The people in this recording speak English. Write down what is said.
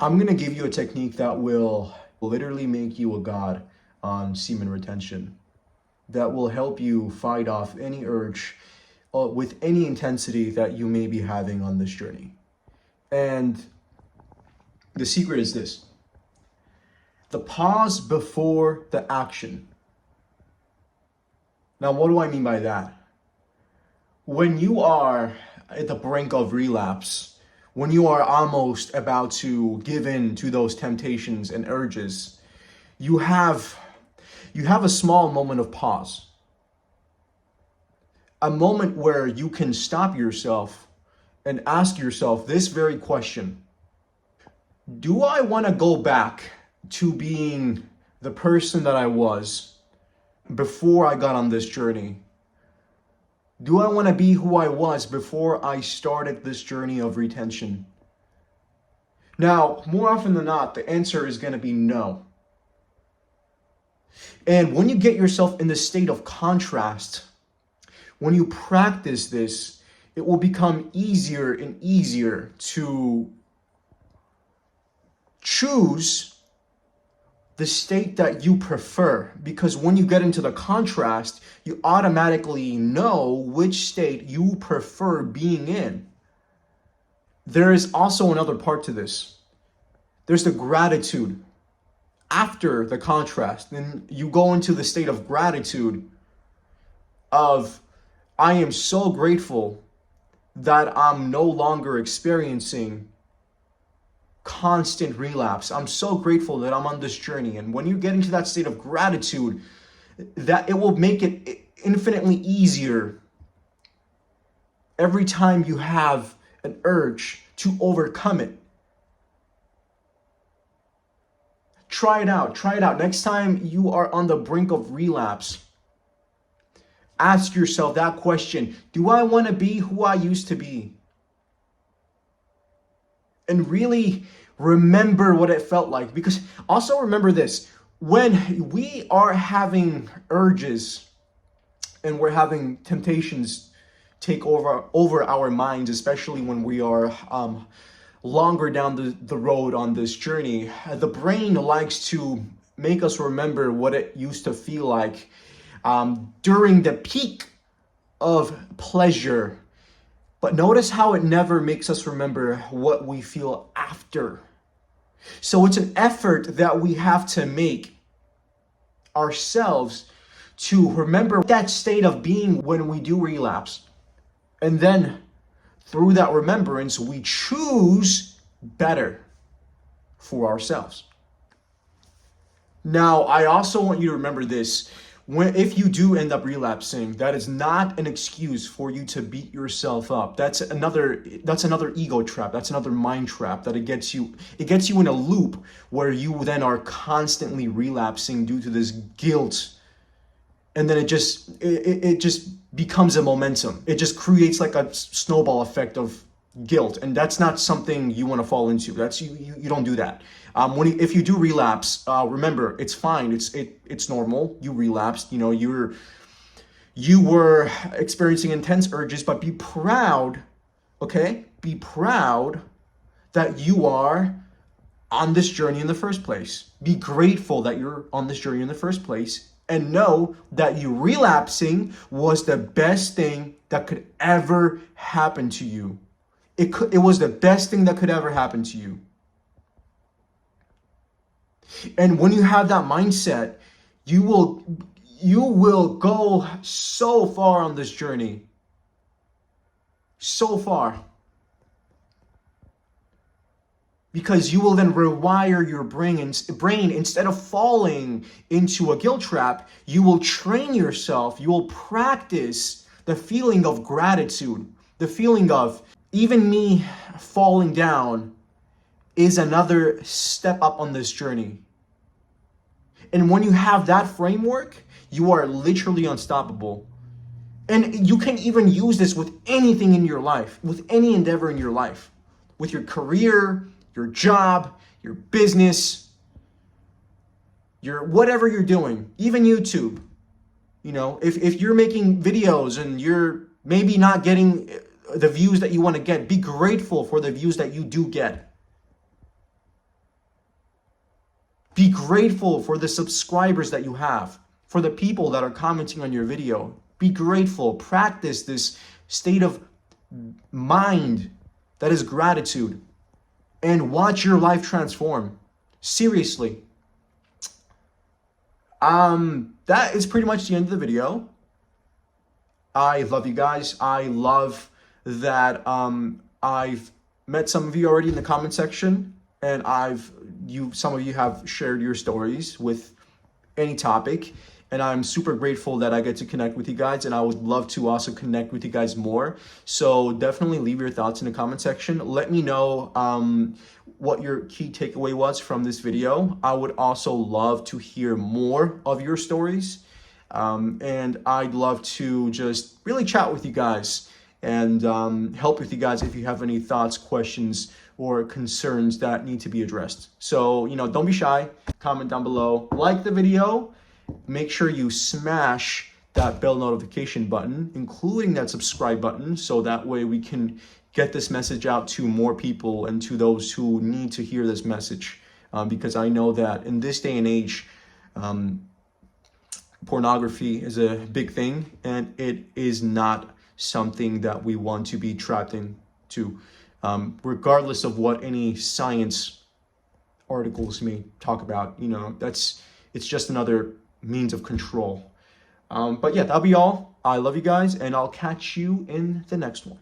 I'm going to give you a technique that will literally make you a god on semen retention, that will help you fight off any urge with any intensity that you may be having on this journey. And the secret is this: the pause before the action. Now, what do I mean by that? When you are at the brink of relapse, when you are almost about to give in to those temptations and urges, you have a small moment of pause. A moment where you can stop yourself and ask yourself this very question: do I want to go back to being the person that I was before I got on this journey? Do I want to be who I was before I started this journey of retention? Now, more often than not, the answer is going to be no. And when you get yourself in this state of contrast, when you practice this, it will become easier and easier to choose the state that you prefer, because when you get into the contrast, you automatically know which state you prefer being in. There is also another part to this. There's the gratitude. After the contrast, then you go into the state of gratitude of, I am so grateful that I'm no longer experiencing constant relapse. I'm so grateful that I'm on this journey. And when you get into that state of gratitude, that it will make it infinitely easier every time you have an urge to overcome it. Try it out. Try it out. Next time you are on the brink of relapse, ask yourself that question: do I want to be who I used to be? And really remember what it felt like. Because also remember this: when we are having urges and we're having temptations take over our minds, especially when we are longer down the road on this journey, the brain likes to make us remember what it used to feel like during the peak of pleasure. But notice how it never makes us remember what we feel after. So it's an effort that we have to make ourselves to remember that state of being when we do relapse. And then through that remembrance, we choose better for ourselves. Now, I also want you to remember this. If you do end up relapsing, that is not an excuse for you to beat yourself up. That's another ego trap. That's another mind trap that it gets you in a loop where you then are constantly relapsing due to this guilt. And then it just becomes a momentum. It just creates like a snowball effect of guilt, and that's not something you want to fall into. That's you don't do that. If you do relapse, remember, it's fine. It's normal. You relapsed. You were experiencing intense urges, but be proud. Okay, be proud that you are on this journey in the first place. Be grateful that you're on this journey in the first place. And know that you relapsing was the best thing that could ever happen to you. It was the best thing that could ever happen to you. And when you have that mindset, you will go so far on this journey. So far. Because you will then rewire your brain. Instead of falling into a guilt trap, you will train yourself, you will practice the feeling of gratitude, the feeling of, even me falling down is another step up on this journey. And when you have that framework, you are literally unstoppable. And you can even use this with anything in your life, with any endeavor in your life, with your career, your job, your business, your whatever you're doing, even YouTube. If you're making videos and you're maybe not getting the views that you want to get, be grateful for the views that you do get. Be grateful for the subscribers that you have, for the people that are commenting on your video. Be grateful. Practice this state of mind that is gratitude, and watch your life transform. Seriously. That is pretty much the end of the video. I love you guys. I love that I've met some of you already in the comment section, and some of you have shared your stories with any topic, and I'm super grateful that I get to connect with you guys, and I would love to also connect with you guys more. So definitely leave your thoughts in the comment section. Let me know what your key takeaway was from this video. I would also love to hear more of your stories, and I'd love to just really chat with you guys and help with you guys if you have any thoughts, questions, or concerns that need to be addressed. So, don't be shy. Comment down below. Like the video. Make sure you smash that bell notification button, including that subscribe button, so that way we can get this message out to more people and to those who need to hear this message. Because I know that in this day and age, pornography is a big thing, and it is not something that we want to be trapped into, regardless of what any science articles may talk about. It's just another means of control. But yeah, that'll be all. I love you guys, and I'll catch you in the next one.